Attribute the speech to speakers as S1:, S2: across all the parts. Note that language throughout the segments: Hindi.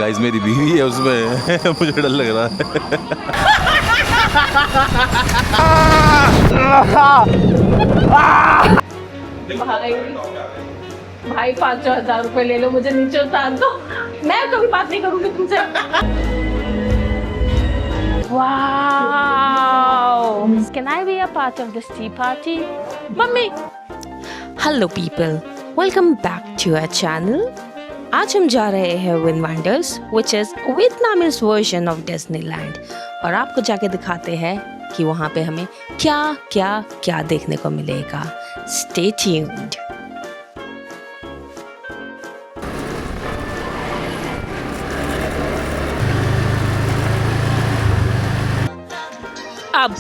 S1: गाइस मेरी बीवी है उसमें मुझे डर लग रहा है।
S2: भाई 5,000 रुपए ले लो, मुझे नीचे उतार दो, मैं कभी बात नहीं करूंगी तुमसे। Wow! Can I be a part of this tea party? Mummy!
S3: Hello people, welcome back to our channel. आज हम जा रहे हैं VinWonders which is Vietnamese version of Disneyland, और आपको जाके दिखाते हैं कि वहाँ पे हमें क्या क्या क्या देखने को मिलेगा। Stay tuned. अब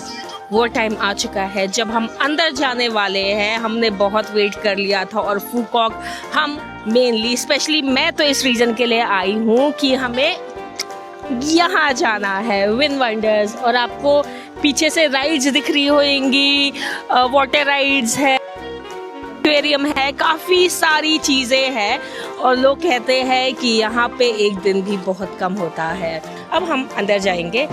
S3: वो टाइम आ चुका है जब हम अंदर जाने वाले हैं। हमने बहुत वेट कर लिया था और फूकॉक हम मेनली स्पेशली मैं तो इस रीज़न के लिए आई हूँ कि हमें यहाँ जाना है विन वंडर्स। और आपको पीछे से राइड्स दिख रही होंगी, वाटर राइड्स है, एक्वेरियम है, काफ़ी सारी चीज़ें हैं। और लोग कहते हैं कि यहाँ पे एक दिन भी बहुत कम होता है। अब हम अंदर जाएंगे।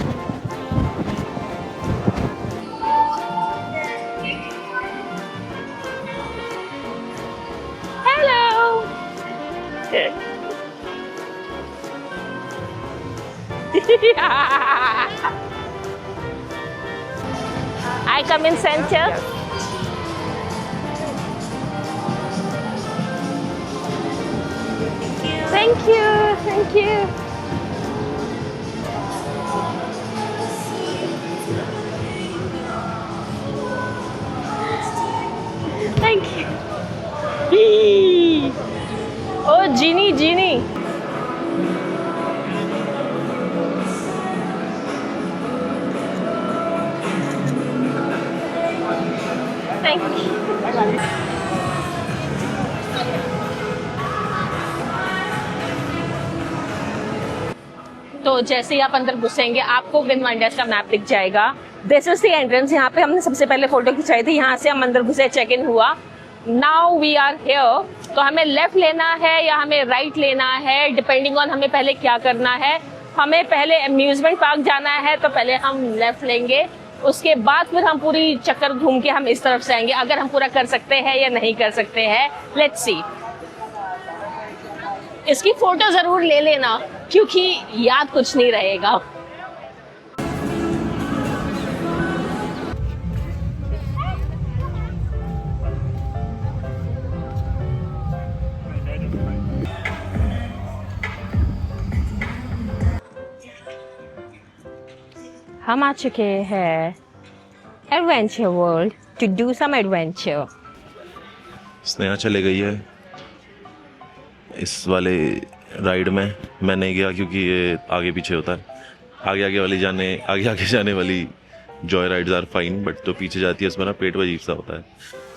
S3: I come in center. Thank you, thank you. Thank you. Oh, Genie, Genie. Thank you. तो जैसे ही आप अंदर घुसेंगे आपको विन वंडर्स का मैप दिख जाएगा। This is the entrance. यहाँ पे हमने सबसे पहले फोटो खिंचाई थी, यहाँ से हम अंदर घुसे, चेक इन हुआ। Now we are here. तो हमें लेफ्ट लेना है या हमें राइट लेना है, डिपेंडिंग ऑन हमें पहले क्या करना है। हमें पहले अम्यूजमेंट पार्क जाना है तो पहले हम लेफ्ट लेंगे, उसके बाद फिर हम पूरी चक्कर घूम के हम इस तरफ से आएंगे, अगर हम पूरा कर सकते हैं या नहीं कर सकते हैं। Let's see. इसकी फोटो जरूर ले लेना क्योंकि याद कुछ नहीं रहेगा। हम आ चुके हैं adventure world to do some adventure.
S1: Sneha चले गई है इस वाले राइड में। मैं नहीं गया क्योंकि ये आगे पीछे होता है। आगे आगे जाने वाली joy rides are fine, but जो पीछे जाती है उसमें ना पेट अजीब सा होता है।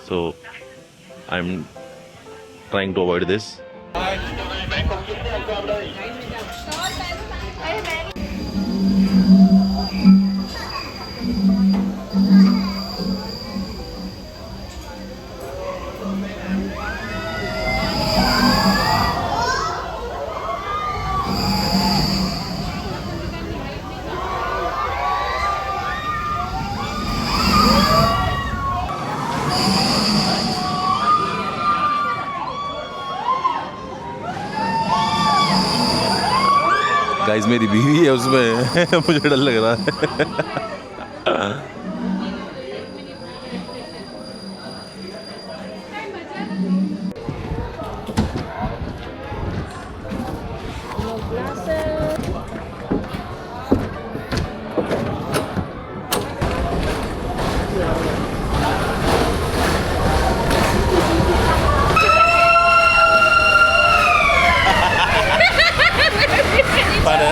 S1: So I am trying to avoid this. Guys मेरी बीवी है उसमें मुझे डर लग रहा है। Mana?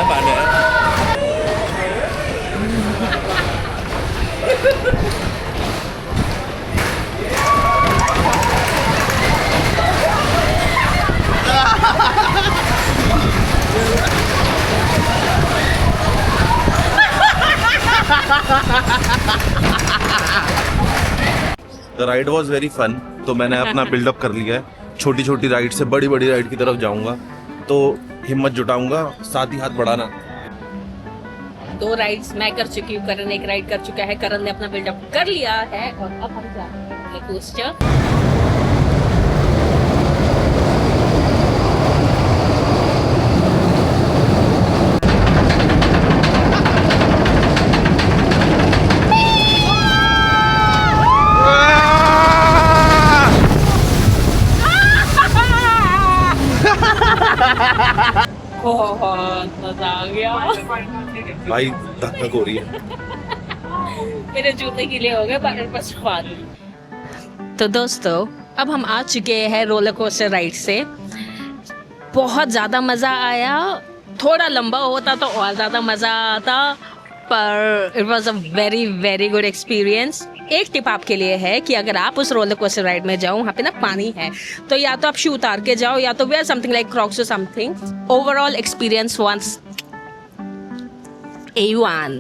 S1: The ride was very fun. तो मैंने अपना बिल्डअप कर लिया है, छोटी छोटी राइड से बड़ी बड़ी राइड की तरफ जाऊंगा। तो हिम्मत जुटाऊंगा, साथ ही हाथ बढ़ाना।
S3: 2 राइड्स मैं कर चुकी हूँ, करण 1 राइड कर चुका है, करण ने अपना बिल्डअप कर लिया है और अब हम जा रहे हैं रोलर कोस्टर। बहुत मजा आ गया।
S1: भाई धक धक हो रही है।
S3: मेरे जूते गीले हो गए पर बस पानी। तो दोस्तों अब हम आ चुके हैं रोलर कोस्टर राइड से। बहुत ज़्यादा मज़ा आया, थोड़ा लंबा होता तो और ज़्यादा मज़ा आता, पर it was a very very good experience. एक टिप आपके लिए है कि अगर आप उस रोलर कोस्टर राइड में जाओ, वहाँ पे ना पानी है, तो या तो आप शू उतार के जाओ या तो वेयर समथिंग लाइक क्रॉक्स और something. Overall experience once A1।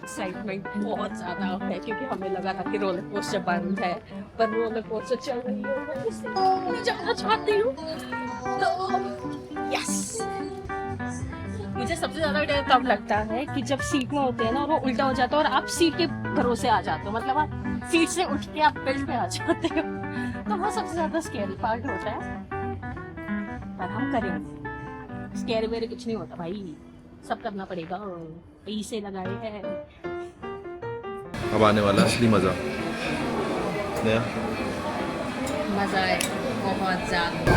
S3: Excitement बहुत ज़्यादा है क्योंकि हमें लगा था कि रोलर कोस्टर बंद है, पर रोलर कोस्टर चल रही है। मैं इसलिए जाना चाहती हूँ। तो यस, मुझे सबसे ज़्यादा डर तब लगता है कि जब सीट में होते हैं ना और वो उल्टा हो जाता है और आप सीट के भरोसे आ जाते हो, मतलब आप सीट से उठ के आप बेल्ट पे आ जाते हो, तो वो सबसे ज़्यादा स्कैरी पार्ट होता है। पर हम करेंगे, स्कैरी वेरी कुछ नहीं होता भाई, सब करना पड़ेगा, पैसे लगाए हैं।
S1: अब आने वाला असली मजा। स्नेहा
S3: मजा है बहुत ज़्यादा।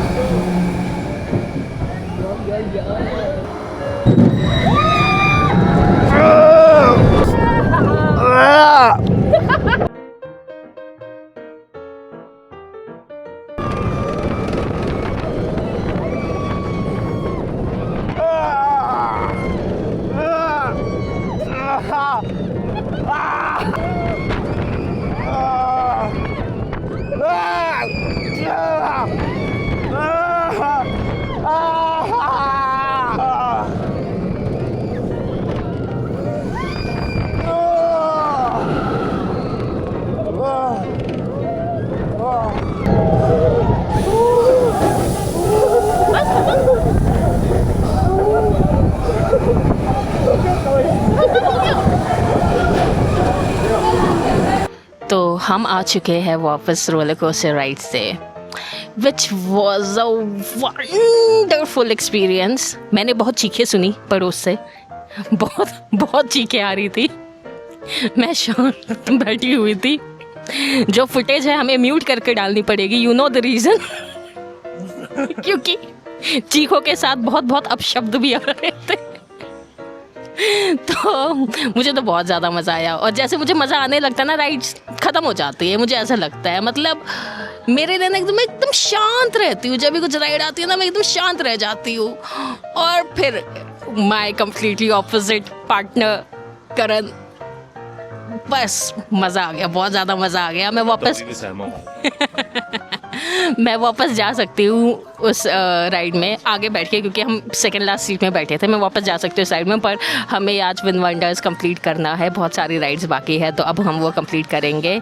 S3: तो हम आ चुके हैं वापस रोलर कोस्टर राइड से, which was a wonderful experience. मैंने बहुत चीखें सुनी पड़ोस से, बहुत चीखें आ रही थी। मैं शांत बैठी हुई थी। जो फुटेज है हमें म्यूट करके डालनी पड़ेगी, यू नो द रीज़न, क्योंकि चीखों के साथ बहुत अपशब्द भी आ रहे थे। तो मुझे तो बहुत ज़्यादा मज़ा आया, और जैसे मुझे मज़ा आने लगता है ना, राइड्स ख़त्म हो जाती है, मुझे ऐसा लगता है। मतलब मेरे लिए एकदम शांत रहती हूँ, जब भी कुछ राइड आती है ना मैं एकदम शांत रह जाती हूँ। और फिर माय कम्प्लीटली ऑपोजिट पार्टनर करण, बस मज़ा आ गया, बहुत ज़्यादा मज़ा आ गया। मैं वापस जा सकती हूँ उस राइड में आगे बैठ के, क्योंकि हम सेकंड लास्ट सीट में बैठे थे। मैं वापस जा सकती हूँ उस राइड में, पर हमें आज विन वंडर्स कंप्लीट करना है, बहुत सारी राइड्स बाकी है, तो अब हम वो कंप्लीट करेंगे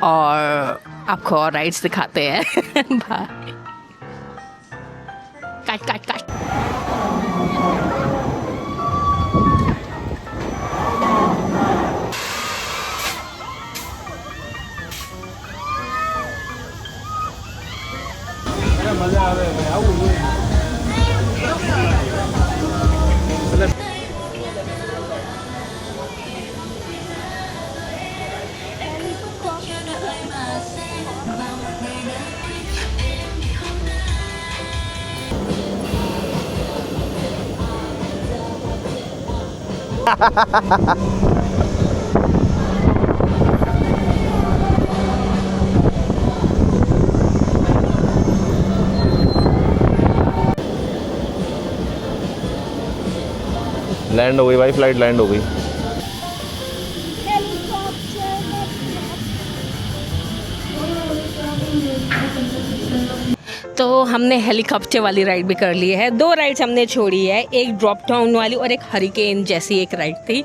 S3: और आपको और राइड्स दिखाते हैं। बाय। काट।
S4: मजा आ रहा है, आऊँ
S1: लैंड हो गई भाई, फ्लाइट लैंड हो गई।
S3: तो हमने हेलीकॉप्टर वाली राइड भी कर ली है। 2 राइड्स हमने छोड़ी है, एक ड्रॉप डाउन वाली और एक हरिकेन जैसी एक राइड थी,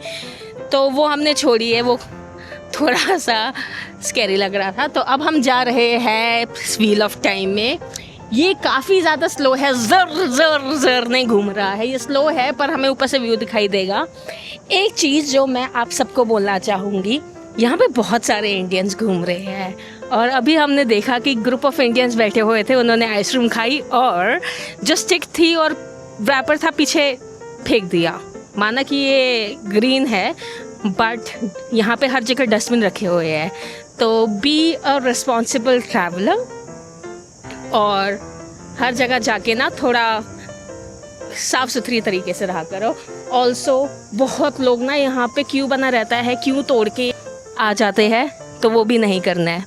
S3: तो वो हमने छोड़ी है। वो थोड़ा सा स्कैरी लग रहा था। तो अब हम जा रहे हैं व्हील ऑफ टाइम में। ये काफ़ी ज़्यादा स्लो है, जर जर जर नहीं घूम रहा है, ये स्लो है पर हमें ऊपर से व्यू दिखाई देगा। एक चीज़ जो मैं आप सबको बोलना चाहूँगी, यहाँ पे बहुत सारे इंडियंस घूम रहे हैं और अभी हमने देखा कि ग्रुप ऑफ इंडियंस बैठे हुए थे, उन्होंने आइसक्रीम खाई और जो स्टिक थी और रैपर था पीछे फेंक दिया। माना कि ये ग्रीन है बट यहाँ पे हर जगह डस्टबिन रखे हुए हैं। तो बी अ रिस्पॉन्सिबल ट्रैवलर और हर जगह जाके ना थोड़ा साफ़ सुथरी तरीके से रहा करो। ऑल्सो बहुत लोग ना यहाँ पे क्यू बना रहता है, क्यू तोड़ के आ जाते हैं, तो वो भी नहीं करना है।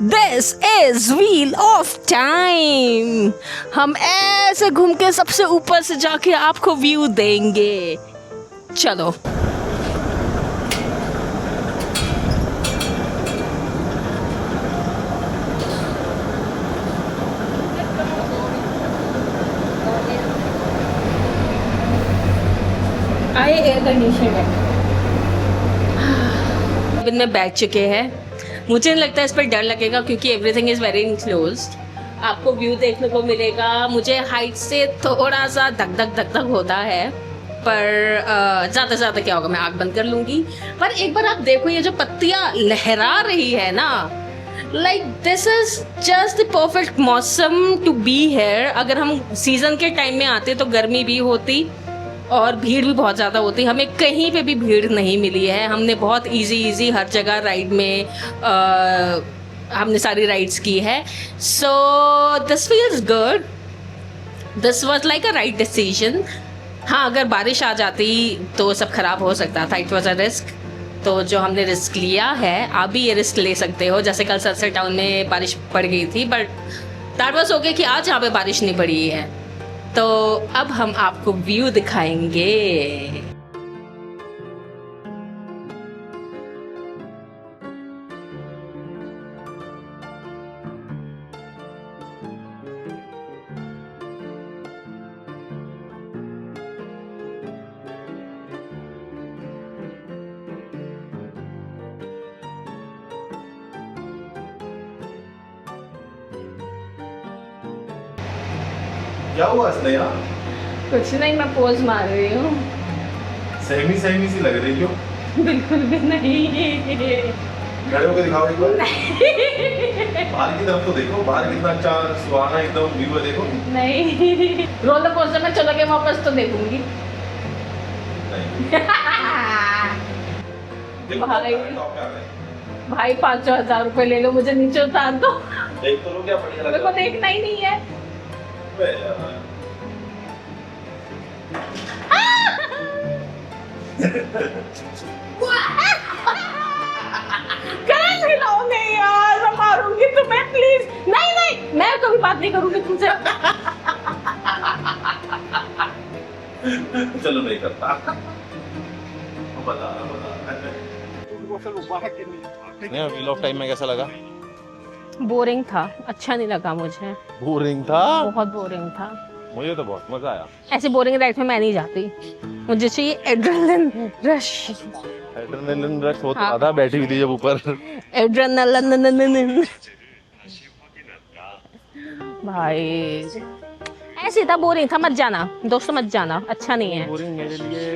S3: This is wheel of time. हम ऐसे घूम के सबसे ऊपर से जाके आपको व्यू देंगे। चलो आए एयर कंडीशन है। बिन में बैठ चुके हैं। मुझे नहीं लगता इस पर डर लगेगा क्योंकि एवरीथिंग इज़ वेरी इनक्लोज्ड। आपको व्यू देखने को मिलेगा। मुझे हाइट से थोड़ा सा धक धक धक धक होता है पर ज़्यादा से ज़्यादा क्या होगा, मैं आँख बंद कर लूँगी। पर एक बार आप देखो ये जो पत्तियाँ लहरा रही है ना, like this is just the perfect मौसम टू बी हेयर। अगर हम सीज़न के टाइम में आते तो गर्मी भी होती और भीड़ भी बहुत ज़्यादा होती। हमें कहीं पे भी भीड़ नहीं मिली है। हमने बहुत इजी हर जगह राइड में हमने सारी राइड्स की है। So this feels good, this was like a right decision. हाँ, अगर बारिश आ जाती तो सब खराब हो सकता था। It was a risk. तो जो हमने रिस्क लिया है, आप भी ये रिस्क ले सकते हो। जैसे कल सनसेट टाउन में बारिश पड़ गई थी बट दैट वाज ओके कि आज यहाँ पे बारिश नहीं पड़ी है। तो अब हम आपको व्यू दिखाएंगे।
S1: क्या हुआ स्नेहा?
S2: कुछ नहीं, मैं पोज मार रही हूँ।
S1: सहमी सहमी सी लग रही हो।
S2: बिल्कुल भी नहीं।
S1: खड़े होकर दिखाओ एक बार। बाहर की तरफ तो देखो, बाहर कितना अच्छा सुहाना एकदम व्यू है, देखो।
S2: नहीं, रोलर कोस्टर में चलो के वापस तो देखूंगी।
S1: नहीं। देखो
S2: भाई।
S1: टॉप पे आ गए।
S2: भाई 5,000 रुपए ले लो, मुझे नीचे उतार दो।
S1: देख तो लो क्या बढ़िया लग
S2: मेरे को
S1: रहा है।
S2: देखना ही नहीं है।
S1: बे यार।
S2: कैसे हिलाओ नहीं यार, मैं मारूंगी तुम्हें प्लीज। नहीं नहीं, मैं कभी बात नहीं करूंगी तुमसे।
S1: चलो नहीं करता। बता। नहीं, व्हील ऑफ टाइम में कैसा लगा?
S3: बोरिंग था, अच्छा नहीं लगा मुझे।
S1: बोरिंग था?
S3: बहुत बोरिंग था।
S1: मुझे तो बहुत मजा आया।
S3: ऐसे बोरिंग राइड में मैं नहीं जाती, मुझे चाहिए एड्रेनलिन रश।
S1: एड्रेनलिन रश होता
S3: हाँ।
S1: था बैठी हुई थी जब ऊपर।
S3: एड्रेनलिन भाई ऐसे था, बोरिंग था। मत जाना दोस्तों, मत जाना, अच्छा नहीं है।
S1: बोरिंग मेरे लिए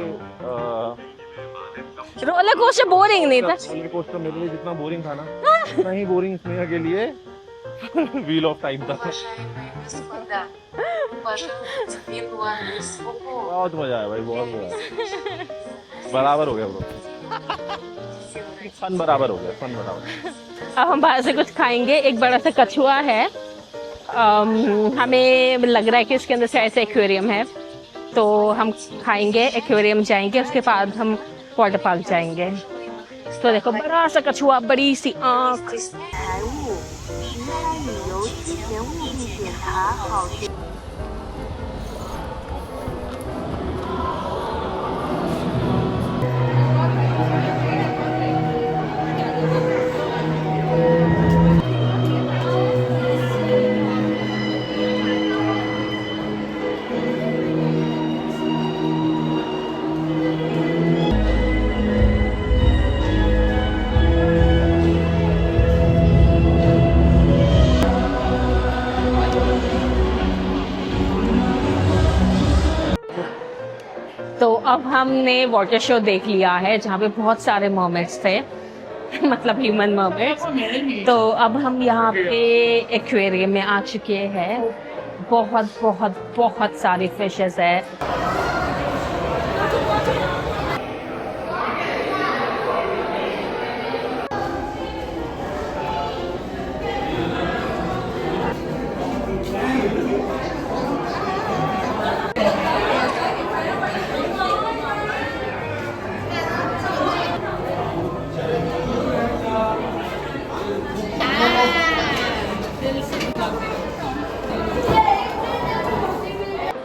S3: रोलर कोस्टर बोरिंग नहीं था।
S1: रोलर कोस्टर मेरे लिए जितना बोरिंग था ना, उतना ही बोरिंग स्नेहा के लिए व्हील ऑफ टाइम था। बहुत मजा आया भाई, बहुत मजा आया। बराबर हो गया ब्रो, फन बराबर हो गया, फन बराबर।
S3: अब हम बाहर से कुछ खाएंगे। एक बड़ा सा कछुआ है। हमें लग रहा है कि इसके अंदर से ऐसे एक्वेरियम है, तो हम खाएंगे, एक्वेरियम जाएंगे, उसके बाद हम वाटर पार्क जाएंगे। तो देखो बड़ा सा कछुआ, बड़ी सी आँख। तो अब हमने वाटर शो देख लिया है जहाँ पे बहुत सारे मर्मेड्स थे मतलब ह्यूमन मर्मेड्स। तो अब हम यहाँ पे एक्वेरियम में आ चुके हैं। बहुत बहुत बहुत सारी फिशेस है।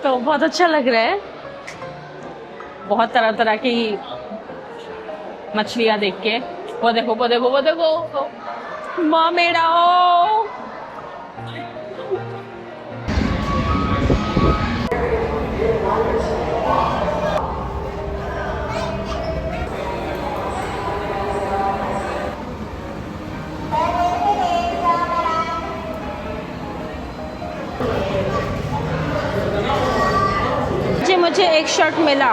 S3: तो बहुत अच्छा लग रहा है। बहुत तरह तरह की मछलियां देख के। वो देखो वो देखो वो देखो मर्मेडो। मुझे एक शर्ट मिला।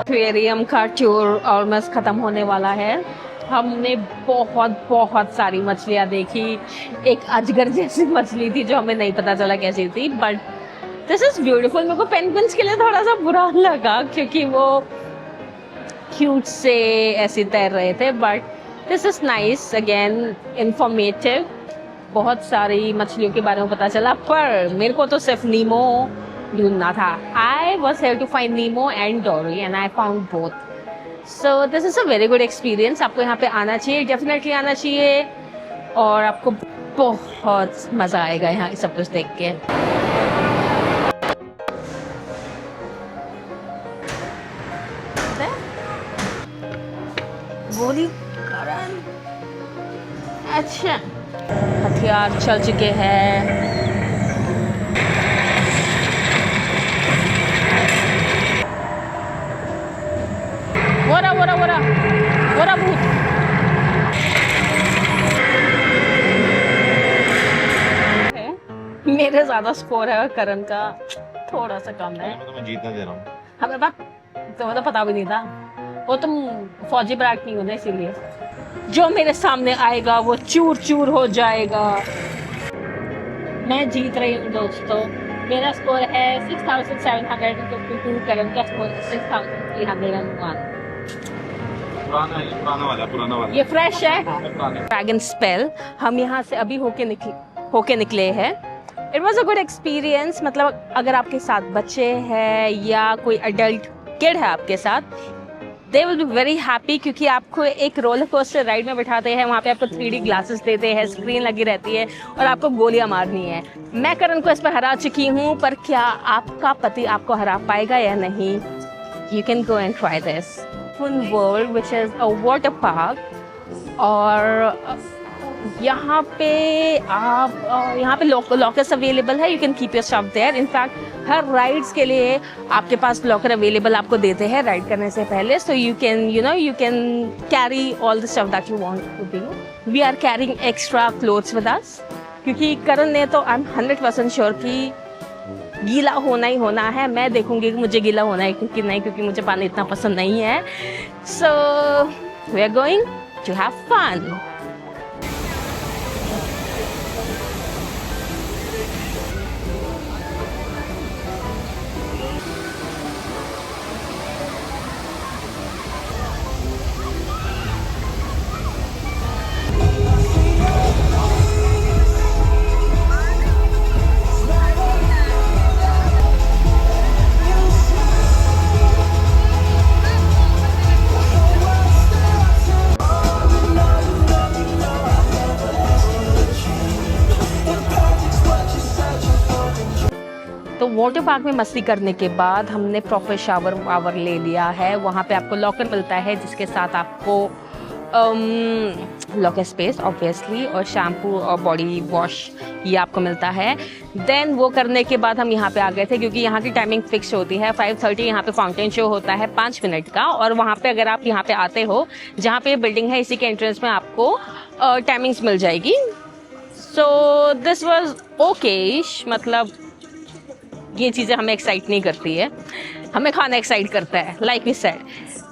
S3: एक्वेरियम का टूर ऑलमोस्ट खत्म होने वाला है। हमने बहुत बहुत सारी मछलियां देखी। एक अजगर जैसी मछली थी जो हमें नहीं पता चला कैसी थी, बट दिस इज ब्यूटीफुल। मेरे को पेंगुइन्स के लिए थोड़ा सा बुरा लगा क्योंकि वो क्यूट से ऐसे तैर रहे थे, but this is nice, again informative. बहुत सारी मछलियों के बारे में पता चला, पर मेरे को तो सिर्फ नीमो ढूंढना था। I was here to find Nemo and Dory and I found both. So this is a very good experience. आपको यहाँ पे आना चाहिए, डेफिनेटली आना चाहिए, और आपको बहुत मजा आएगा यहाँ सब कुछ देख के। गोली करण, अच्छा हथियार चल चुके हैं। वरा वरा वरा वरा भूत। मेरे ज्यादा स्कोर है और करण का थोड़ा सा कम है।
S1: मैं जीतना दे रहा हूँ।
S3: हमें तो पता भी नहीं था। वो तुम फौजी ब्राक नहीं हो ना, इसीलिए जो मेरे सामने आएगा वो चूर चूर हो जाएगा। मैं जीत रही हूँ दोस्तों। मेरा स्कोर है 6752, करण का स्कोर 6301।
S1: पुराना वाला
S3: ये फ्रेश है। ड्रैगन स्पेल हम यहाँ से अभी होके निकले हैं। It was a good experience. मतलब अगर आपके साथ बच्चे हैं या कोई अडल्ट किड है आपके साथ, they will be very happy, क्योंकि आपको एक रोलर कोस्टर राइड में बिठाते हैं। वहाँ पे आपको 3D ग्लासेस देते हैं, स्क्रीन लगी रहती है और आपको गोलियां मारनी है। मैं करण को इस पर हरा चुकी हूँ, पर क्या आपका पति आपको हरा पाएगा या नहीं? You can go and try this fun world which is a water park. और यहाँ पे लॉकर्स अवेलेबल है। You can keep your stuff there. In fact हर राइड्स के लिए आपके पास लॉकर अवेलेबल आपको देते हैं राइड करने से पहले। So you can carry all the stuff that you want to do. We are carrying extra clothes with us, क्योंकि करण ने तो आई एम 100% श्योर कि गीला होना ही होना है। मैं देखूंगी कि मुझे गीला होना है क्योंकि नहीं, क्योंकि मुझे पानी इतना पसंद नहीं है। So we are going to have fun. तो वाटर पार्क में मस्ती करने के बाद हमने प्रॉपर शावर वावर ले लिया है। वहाँ पे आपको लॉकर मिलता है जिसके साथ आपको लॉकर स्पेस ऑब्वियसली और शैम्पू और बॉडी वॉश ये आपको मिलता है। देन वो करने के बाद हम यहाँ पे आ गए थे क्योंकि यहाँ की टाइमिंग फिक्स होती है 5:30 यहाँ पे फाउंटेन शो होता है 5 मिनट का। और वहाँ पे अगर आप यहाँ पे आते हो जहाँ पे बिल्डिंग है इसी के एंट्रेंस में आपको टाइमिंग्स मिल जाएगी। सो दिस वाज ओके, मतलब ये चीज़ें हमें एक्साइट नहीं करती है, हमें खाना एक्साइट करता है लाइक वी सेड।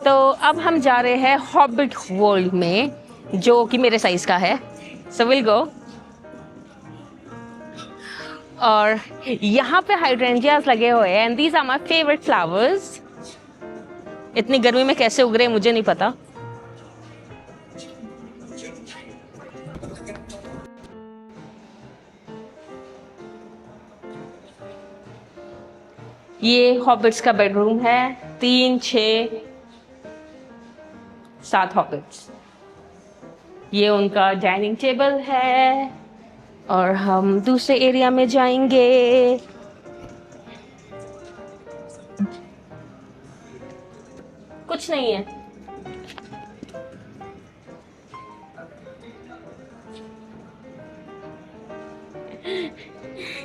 S3: तो अब हम जा रहे हैं हॉबिट वर्ल्ड में जो कि मेरे साइज का है। So will go. और यहाँ पे हाइड्रेंजियास लगे हुए हैं and these are my favourite flowers. इतनी गर्मी में कैसे उग रहे हैं मुझे नहीं पता। ये हॉबिट्स का बेडरूम है, 3, 6, 7 हॉबिट्स। ये उनका डाइनिंग टेबल है और हम दूसरे एरिया में जाएंगे। कुछ नहीं है,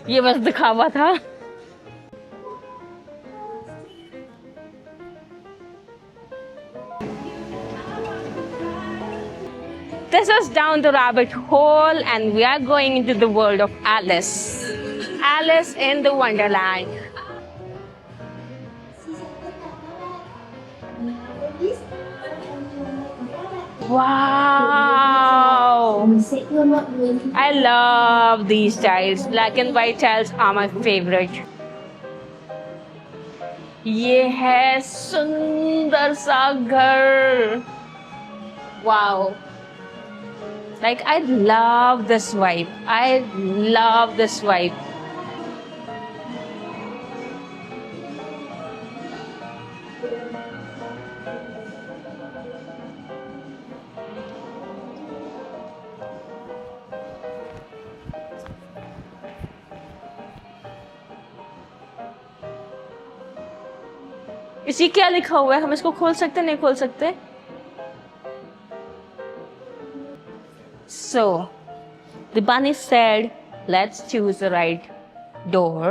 S3: ये बस दिखावा था। This is down the rabbit hole and we are going into the world of Alice. Alice in the Wonderland. Wow! I love these tiles. Black and white tiles are my favorite. ये है सुंदर सा घर। Wow! Like I love this vibe. I love this vibe. इसी क्या लिखा हुआ है? हम इसको खोल सकते नहीं खोल सकते? So, the bunny said, "Let's choose the right door."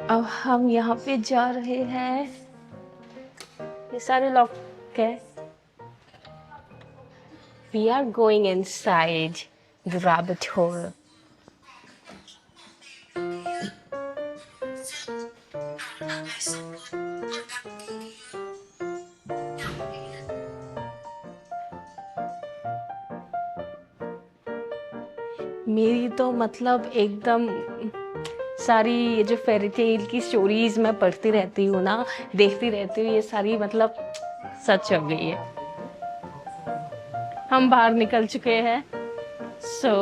S3: अब हम यहाँ पे जा रहे हैं। ये सारे लॉक है। We are going inside the rabbit hole. मेरी तो मतलब एकदम सारी ये जो फेरी टेल की स्टोरीज मैं पढ़ती रहती हूँ ना, देखती रहती हूँ, ये सारी मतलब सच हो गई है। हम बाहर निकल चुके हैं। So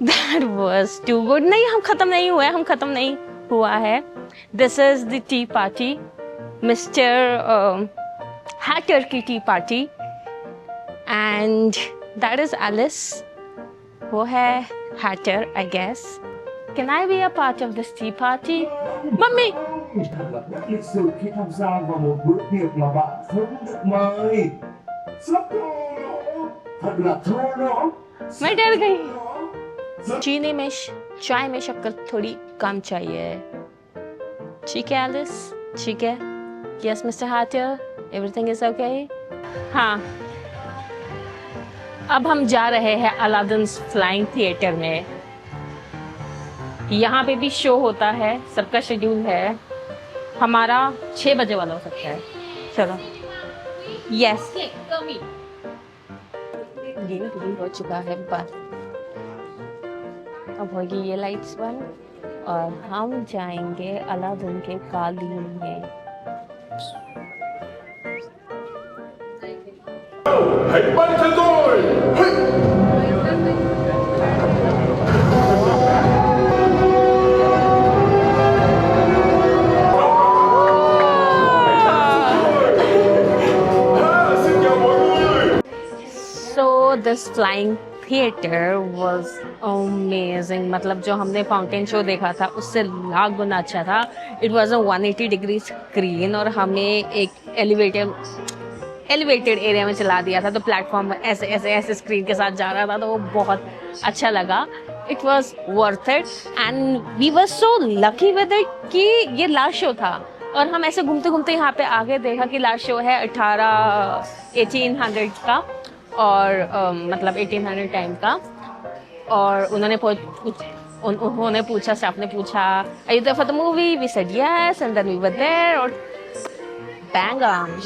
S3: that was too good. नहीं, हम खत्म नहीं हुए, हम खत्म नहीं हुआ है। This is the tea party, mister Hatter की tea party and that is Alice. वो है Hatter I guess. Can I be a part of this tea party? Mummy!
S5: Lịch sử khi tham gia vào một bữa tiệc mà bạn không được mời. Rất thô lỗ, thật là thô lỗ.
S3: मैं डर गई। चीनी में चाय में शक्कर थोड़ी कम चाहिए। ठीक है एलिस? ठीक है? Yes, Mr. Hatter? Everything is okay? हाँ। अब हम जा रहे हैं अलादीन्स फ्लाइंग थिएटर में। यहाँ पे भी शो होता है, सबका शेड्यूल है। हमारा 6 बजे वाला हो सकता है। चलो। यस। गेम पूरी हो चुका है बस। अब होगी ये लाइट्स बंद और हम जाएंगे अलादीन के कालीन में।
S5: Hãy bay theo tôi.
S3: So this flying theatre was amazing. मतलब जो हमने फाउंटेन शो देखा था उससे लाख गुना अच्छा था। It was a 180 degree screen और हमें एक एलिवेटेड एरिया में चला दिया था, तो प्लेटफॉर्म में ऐसे ऐसे ऐसे स्क्रीन के साथ जा रहा था, तो वो बहुत अच्छा लगा। It was worth it and we were so lucky with it कि ये लास्ट शो था और हम ऐसे घूमते घूमते यहाँ पे आगे देखा कि लास्ट शो है 1800 का और मतलब 1800 टाइम का। और उन्होंने पूछा, स्टाफ ने पूछा are you there for the movie, we said yes and then we were there और bang on.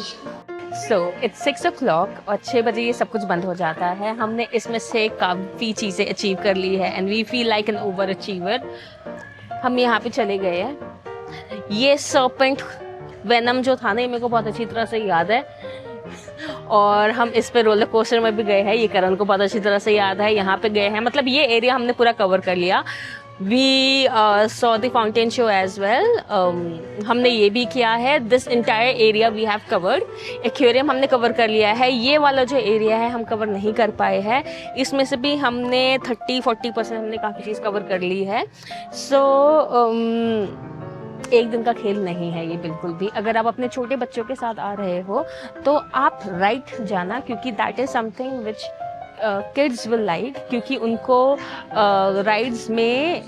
S3: So it's 6 o'clock और 6 बजे ये सब कुछ बंद हो जाता है। हमने इसमें से काफ़ी चीज़ें अचीव कर ली है and we feel like an overachiever. हम यहाँ पे चले गए हैं। ये सर्पेंट वेनम जो था ना, ये मेरे को बहुत अच्छी तरह से याद है। और हम इस पे रोलर कोस्टर में भी गए हैं, ये करण को बहुत अच्छी तरह से याद है। यहाँ पे गए हैं, मतलब ये एरिया हमने पूरा कवर कर लिया। We saw the fountain show as well, हमने ये भी किया है। This entire area we have covered. Aquarium हमने कवर कर लिया है। ये वाला जो एरिया है हम कवर नहीं कर पाए हैं, इसमें से भी हमने 30-40% हमने काफ़ी चीज़ कवर कर ली है। सो एक दिन का खेल नहीं है ये बिल्कुल भी। अगर आप अपने छोटे बच्चों के साथ आ रहे हो तो आप राइट जाना, क्योंकि that is something which kids will like, क्योंकि उनको राइड्स में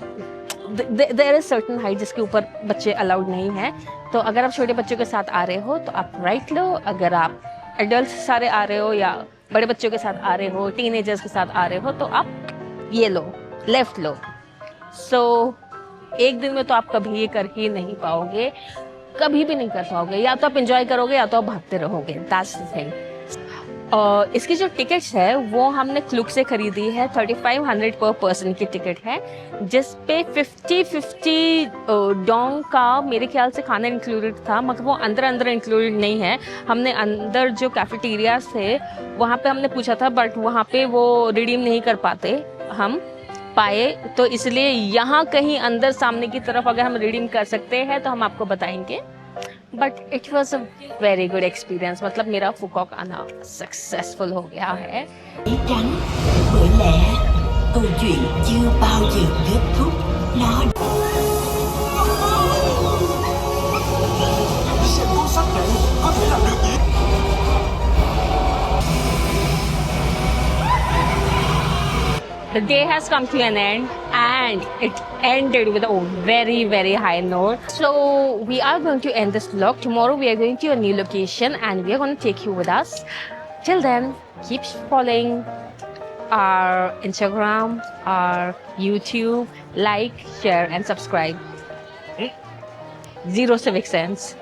S3: देयर इज सर्टेन हाइट जिसके ऊपर बच्चे अलाउड नहीं है। तो अगर आप छोटे बच्चों के साथ आ रहे हो तो आप राइट लो। अगर आप एडल्ट सारे आ रहे हो या बड़े बच्चों के साथ आ रहे हो, टीनेजर्स के साथ आ रहे हो, तो आप ये लो, लेफ्ट लो। सो एक दिन में तो आप कभी ये कर ही नहीं पाओगे, कभी भी नहीं कर पाओगे। या तो आप एंजॉय करोगे या तो आप भागते रहोगे। That's the thing. इसकी जो टिकट्स है वो हमने क्लूक से खरीदी है। 3500 पर पर्सन की टिकट है, जिस पे 50-50 डोंग का मेरे ख्याल से खाना इंक्लूडेड था, मगर वो अंदर इंक्लूडेड नहीं है। हमने अंदर जो कैफेटेरियाज थे वहाँ पे हमने पूछा था, बट वहाँ पे वो रिडीम नहीं कर पाए, तो इसलिए यहाँ कहीं अंदर सामने की तरफ अगर हम रिडीम कर सकते हैं तो हम आपको बताएंगे। But it was a very good experience. मतलब मेरा फुकॉक आना सक्सेसफुल हो गया है।
S6: Trắng bởi lẽ câu chuyện chưa bao giờ kết thúc. Nó
S5: Sẽ cuốn sách này có thể làm được gì?
S3: The day has come to an end and it ended with a very, very high note. So we are going to end this vlog. Tomorrow we are going to a new location and we are going to take you with us. Till then, keep following our Instagram, our YouTube, like, share and subscribe. Zero civic sense.